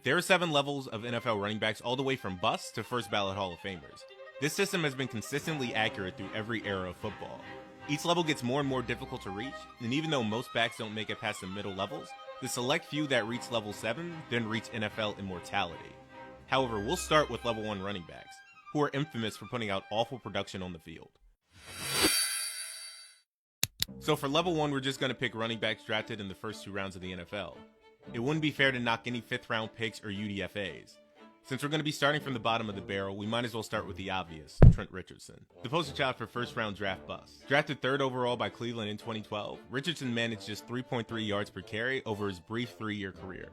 There are 7 levels of NFL running backs all the way from busts to first ballot Hall of Famers. This system has been consistently accurate through every era of football. Each level gets more and more difficult to reach, and even though most backs don't make it past the middle levels, the select few that reach level 7 then reach NFL immortality. However, we'll start with level 1 running backs, who are infamous for putting out awful production on the field. So for level 1, we're just going to pick running backs drafted in the first 2 rounds of the NFL. It wouldn't be fair to knock any 5th round picks or UDFAs. Since we're going to be starting from the bottom of the barrel, we might as well start with the obvious, Trent Richardson. The poster child for first round draft bust. Drafted 3rd overall by Cleveland in 2012, Richardson managed just 3.3 yards per carry over his brief 3-year career.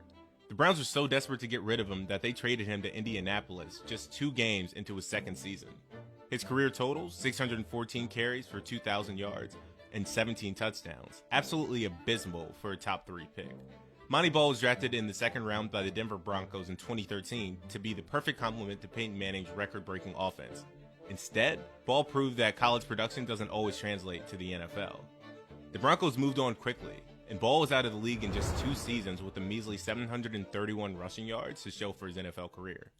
The Browns were so desperate to get rid of him that they traded him to Indianapolis just 2 games into his 2nd season. His career totals, 614 carries for 2,000 yards and 17 touchdowns. Absolutely abysmal for a top 3 pick. Monty Ball was drafted in the 2nd round by the Denver Broncos in 2013 to be the perfect complement to Peyton Manning's record-breaking offense. Instead, Ball proved that college production doesn't always translate to the NFL. The Broncos moved on quickly, and Ball was out of the league in just 2 seasons with a measly 731 rushing yards to show for his NFL career.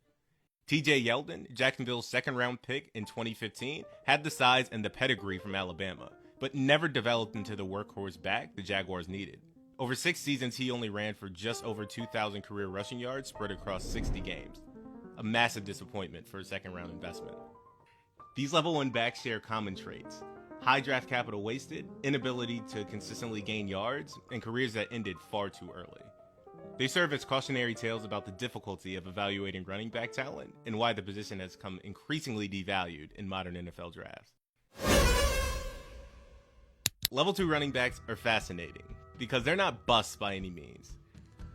TJ Yeldon, Jacksonville's 2nd round pick in 2015, had the size and the pedigree from Alabama, but never developed into the workhorse back the Jaguars needed. Over 6 seasons, he only ran for just over 2,000 career rushing yards spread across 60 games. A massive disappointment for a 2nd round investment. These level 1 backs share common traits: high draft capital wasted, inability to consistently gain yards, and careers that ended far too early. They serve as cautionary tales about the difficulty of evaluating running back talent and why the position has come increasingly devalued in modern NFL drafts. Level 2 running backs are fascinating because they're not busts by any means.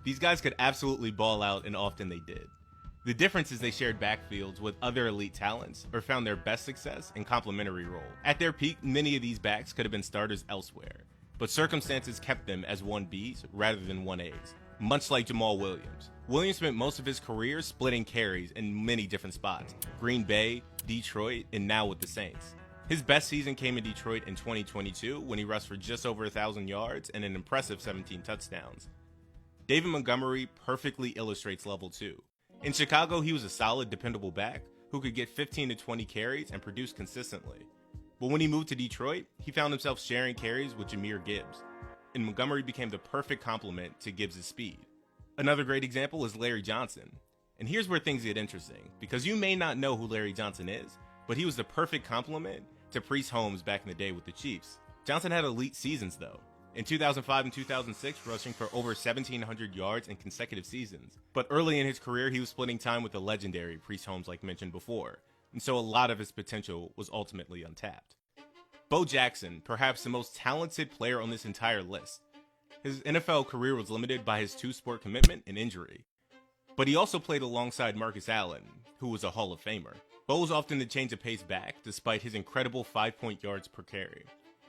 These guys could absolutely ball out, and often they did. The difference is they shared backfields with other elite talents or found their best success in complementary role. At their peak, many of these backs could have been starters elsewhere, but circumstances kept them as 1Bs rather than 1As, much like Jamal Williams. Williams spent most of his career splitting carries in many different spots: Green Bay, Detroit, and now with the Saints. His best season came in Detroit in 2022 when he rushed for just over 1,000 yards and an impressive 17 touchdowns. David Montgomery perfectly illustrates level 2. In Chicago, he was a solid, dependable back who could get 15 to 20 carries and produce consistently. But when he moved to Detroit, he found himself sharing carries with Jahmyr Gibbs, and Montgomery became the perfect complement to Gibbs' speed. Another great example is Larry Johnson. And here's where things get interesting, because you may not know who Larry Johnson is, but he was the perfect complement to Priest Holmes back in the day with the Chiefs. Johnson had elite seasons though. In 2005 and 2006, rushing for over 1,700 yards in consecutive seasons. But early in his career, he was splitting time with the legendary Priest Holmes like mentioned before, and so a lot of his potential was ultimately untapped. Bo Jackson, perhaps the most talented player on this entire list. His NFL career was limited by his 2-sport commitment and injury. But he also played alongside Marcus Allen, who was a Hall of Famer. Bo was often the change of pace back, despite his incredible 5-point yards per carry.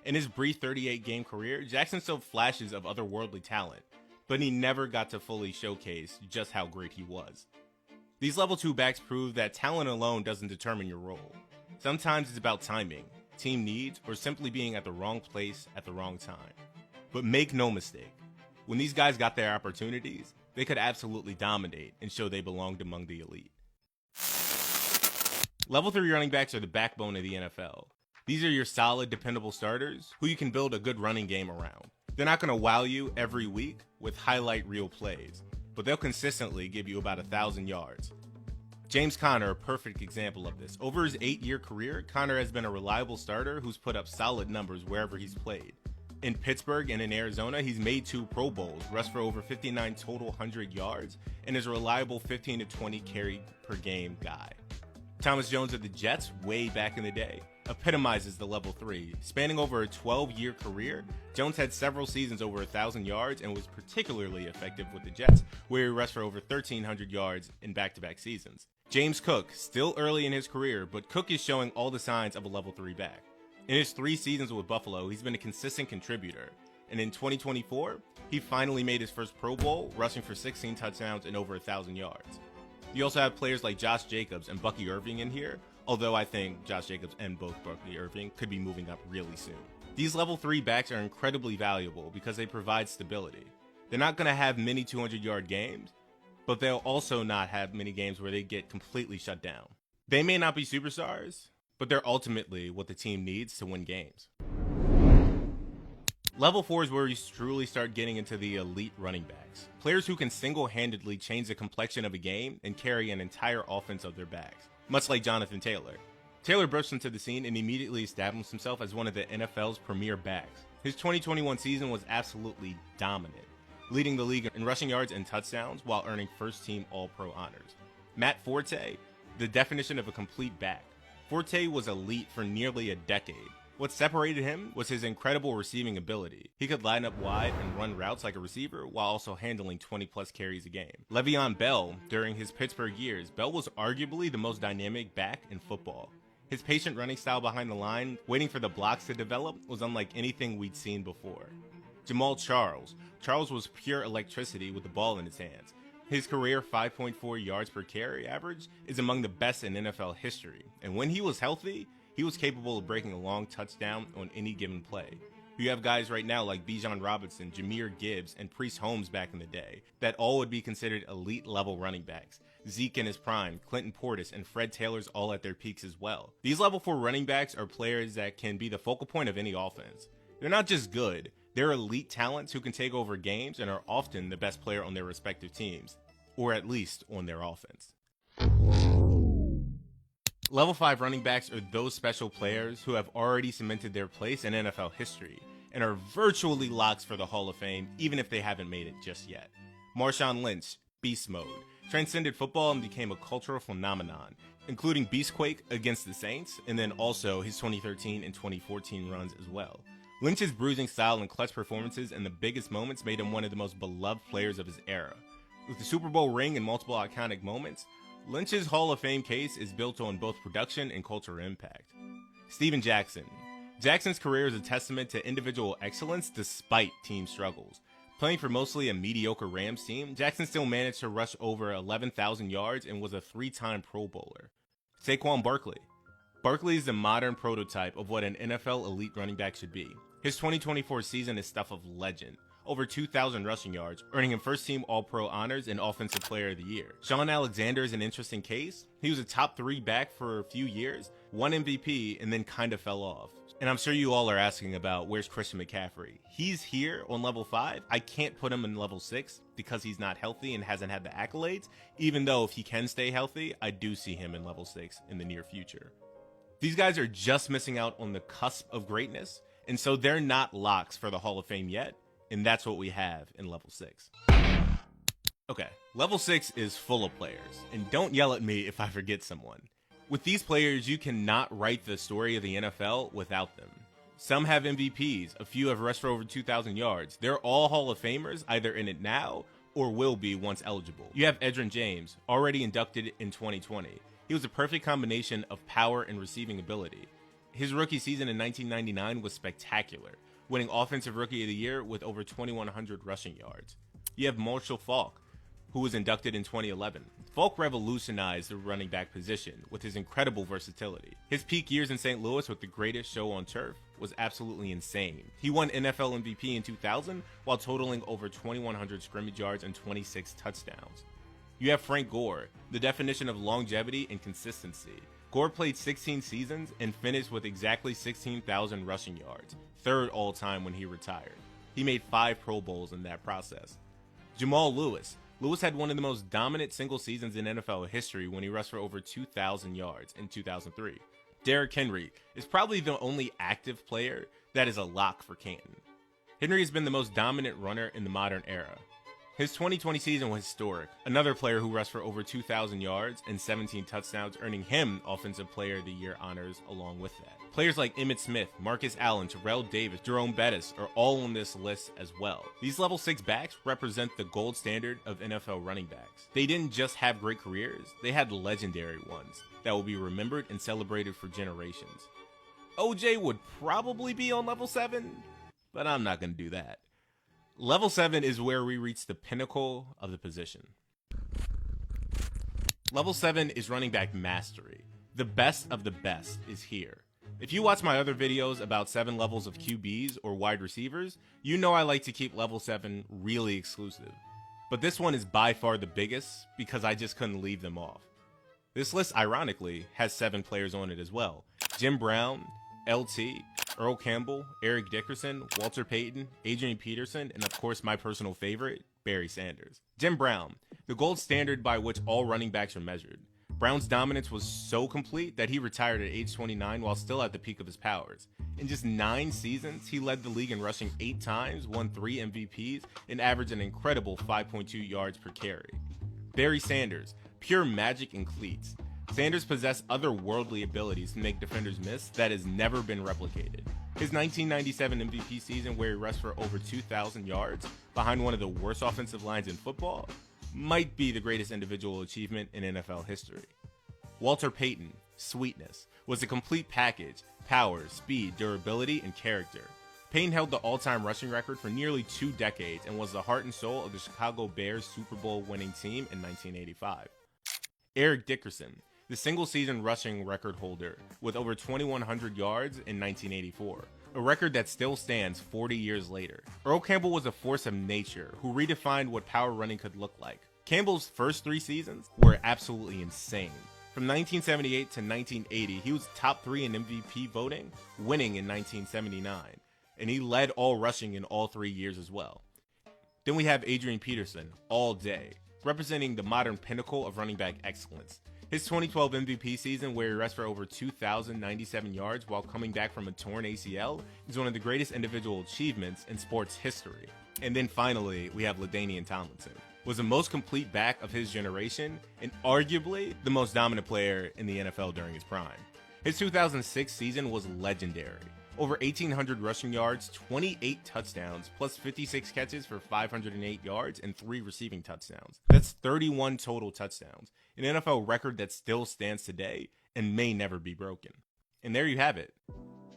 In his brief 38-game career, Jackson showed flashes of otherworldly talent, but he never got to fully showcase just how great he was. These level 2 backs prove that talent alone doesn't determine your role. Sometimes it's about timing, team needs, or simply being at the wrong place at the wrong time. But make no mistake, when these guys got their opportunities, they could absolutely dominate and show they belonged among the elite. Level 3 running backs are the backbone of the NFL. These are your solid, dependable starters who you can build a good running game around. They're not going to wow you every week with highlight reel plays, but they'll consistently give you about 1,000 yards. James Conner, a perfect example of this. Over his 8-year career, Conner has been a reliable starter who's put up solid numbers wherever he's played. In Pittsburgh and in Arizona, he's made 2 Pro Bowls, rushed for over 59 total 100 yards, and is a reliable 15 to 20 carry per game guy. Thomas Jones of the Jets, way back in the day, epitomizes the level 3. Spanning over a 12-year career, Jones had several seasons over 1,000 yards and was particularly effective with the Jets, where he rushed for over 1,300 yards in back-to-back seasons. James Cook, still early in his career, but Cook is showing all the signs of a level 3 back. In his 3 seasons with Buffalo, he's been a consistent contributor, and in 2024, he finally made his first Pro Bowl, rushing for 16 touchdowns and over 1,000 yards. You also have players like Josh Jacobs and Bucky Irving in here, although I think Josh Jacobs and both Bucky Irving could be moving up really soon. These level 3 backs are incredibly valuable because they provide stability. They're not going to have many 200-yard games, but they'll also not have many games where they get completely shut down. They may not be superstars, but they're ultimately what the team needs to win games. Level 4 is where you truly start getting into the elite running backs. Players who can single-handedly change the complexion of a game and carry an entire offense of their backs, much like Jonathan Taylor. Taylor burst into the scene and immediately established himself as one of the NFL's premier backs. His 2021 season was absolutely dominant, leading the league in rushing yards and touchdowns while earning first-team All-Pro honors. Matt Forte, the definition of a complete back. Forte was elite for nearly a decade. What separated him was his incredible receiving ability. He could line up wide and run routes like a receiver while also handling 20-plus carries a game. Le'Veon Bell, during his Pittsburgh years, Bell was arguably the most dynamic back in football. His patient running style behind the line, waiting for the blocks to develop, was unlike anything we'd seen before. Jamal Charles. Charles was pure electricity with the ball in his hands. His career 5.4 yards per carry average is among the best in NFL history, and when he was healthy, he was capable of breaking a long touchdown on any given play. You have guys right now like Bijan Robinson, Jahmyr Gibbs, and Priest Holmes back in the day that all would be considered elite level running backs. Zeke in his prime, Clinton Portis, and Fred Taylor's all at their peaks as well. These level 4 running backs are players that can be the focal point of any offense. They're not just good, they're elite talents who can take over games and are often the best player on their respective teams, or at least on their offense. Level 5 running backs are those special players who have already cemented their place in NFL history and are virtually locks for the Hall of Fame even if they haven't made it just yet. Marshawn Lynch, Beast Mode, transcended football and became a cultural phenomenon, including Beastquake against the Saints and then also his 2013 and 2014 runs as well. Lynch's bruising style and clutch performances in the biggest moments made him one of the most beloved players of his era. With the Super Bowl ring and multiple iconic moments, Lynch's Hall of Fame case is built on both production and cultural impact. Steven Jackson. Jackson's career is a testament to individual excellence despite team struggles. Playing for mostly a mediocre Rams team, Jackson still managed to rush over 11,000 yards and was a 3-time Pro Bowler. Saquon Barkley. Barkley is the modern prototype of what an NFL elite running back should be. His 2024 season is stuff of legend. Over 2,000 rushing yards, earning him first-team All-Pro honors and Offensive Player of the Year. Shaun Alexander is an interesting case. He was a top 3 back for a few years, won MVP, and then kind of fell off. And I'm sure you all are asking about where's Christian McCaffrey. He's here on level 5. I can't put him in level 6 because he's not healthy and hasn't had the accolades, even though if he can stay healthy, I do see him in level 6 in the near future. These guys are just missing out on the cusp of greatness, and so they're not locks for the Hall of Fame yet. And that's what we have in level 6. Okay, level 6 is full of players, and don't yell at me if I forget someone. With these players, you cannot write the story of the NFL without them. Some have MVPs, a few have rushed for over 2,000 yards. They're all Hall of Famers, either in it now or will be once eligible. You have Edgerrin James, already inducted in 2020. He was a perfect combination of power and receiving ability. His rookie season in 1999 was spectacular, winning Offensive Rookie of the Year with over 2,100 rushing yards. You have Marshall Faulk, who was inducted in 2011. Faulk revolutionized the running back position with his incredible versatility. His peak years in St. Louis with the greatest show on turf was absolutely insane. He won NFL MVP in 2000 while totaling over 2,100 scrimmage yards and 26 touchdowns. You have Frank Gore, the definition of longevity and consistency. Gore played 16 seasons and finished with exactly 16,000 rushing yards, third all-time when he retired. He made 5 Pro Bowls in that process. Jamal Lewis. Lewis had one of the most dominant single seasons in NFL history when he rushed for over 2,000 yards in 2003. Derrick Henry is probably the only active player that is a lock for Canton. Henry has been the most dominant runner in the modern era. His 2020 season was historic. Another player who rushed for over 2,000 yards and 17 touchdowns, earning him Offensive Player of the Year honors along with that. Players like Emmitt Smith, Marcus Allen, Terrell Davis, Jerome Bettis are all on this list as well. These level 6 backs represent the gold standard of NFL running backs. They didn't just have great careers, they had legendary ones that will be remembered and celebrated for generations. OJ would probably be on level 7, but I'm not going to do that. Level 7 is where we reach the pinnacle of the position. Level 7 is running back mastery. The best of the best is here. If you watch my other videos about 7 levels of QBs or wide receivers, you know I like to keep level 7 really exclusive. but this one is by far the biggest because I just couldn't leave them off. This list, ironically, has 7 players on it as well. Jim Brown, LT, Earl Campbell, Eric Dickerson, Walter Payton, Adrian Peterson, and of course my personal favorite, Barry Sanders. Jim Brown, the gold standard by which all running backs are measured. Brown's dominance was so complete that he retired at age 29 while still at the peak of his powers. In just 9 seasons, he led the league in rushing 8 times, won 3 MVPs, and averaged an incredible 5.2 yards per carry. Barry Sanders, pure magic in cleats. Sanders possessed otherworldly abilities to make defenders miss that has never been replicated. His 1997 MVP season, where he rushed for over 2,000 yards behind one of the worst offensive lines in football, might be the greatest individual achievement in NFL history. Walter Payton, sweetness, was a complete package: power, speed, durability, and character. Payton held the all-time rushing record for nearly 2 decades and was the heart and soul of the Chicago Bears Super Bowl winning team in 1985. Eric Dickerson, the single-season rushing record holder with over 2,100 yards in 1984, a record that still stands 40 years later. Earl Campbell was a force of nature who redefined what power running could look like. Campbell's first 3 seasons were absolutely insane. From 1978 to 1980, he was top 3 in MVP voting, winning in 1979, and he led all rushing in all 3 years as well. Then we have Adrian Peterson, all day, representing the modern pinnacle of running back excellence. His 2012 MVP season, where he rushed for over 2,097 yards while coming back from a torn ACL, is one of the greatest individual achievements in sports history. And then finally, we have LaDainian Tomlinson, was the most complete back of his generation and arguably the most dominant player in the NFL during his prime. His 2006 season was legendary. Over 1,800 rushing yards, 28 touchdowns, plus 56 catches for 508 yards and 3 receiving touchdowns. That's 31 total touchdowns, an NFL record that still stands today and may never be broken. And there you have it,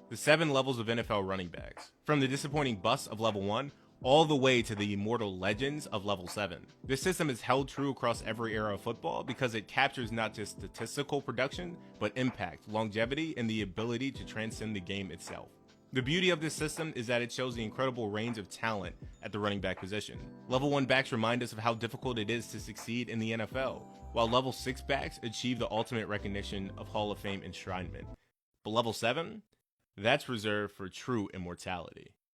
the 7 levels of NFL running backs, from the disappointing bust of level 1 all the way to the immortal legends of level 7. This system is held true across every era of football because it captures not just statistical production, but impact, longevity, and the ability to transcend the game itself. The beauty of this system is that it shows the incredible range of talent at the running back position. Level 1 backs remind us of how difficult it is to succeed in the NFL, while level 6 backs achieve the ultimate recognition of Hall of Fame enshrinement. But level 7? That's reserved for true immortality.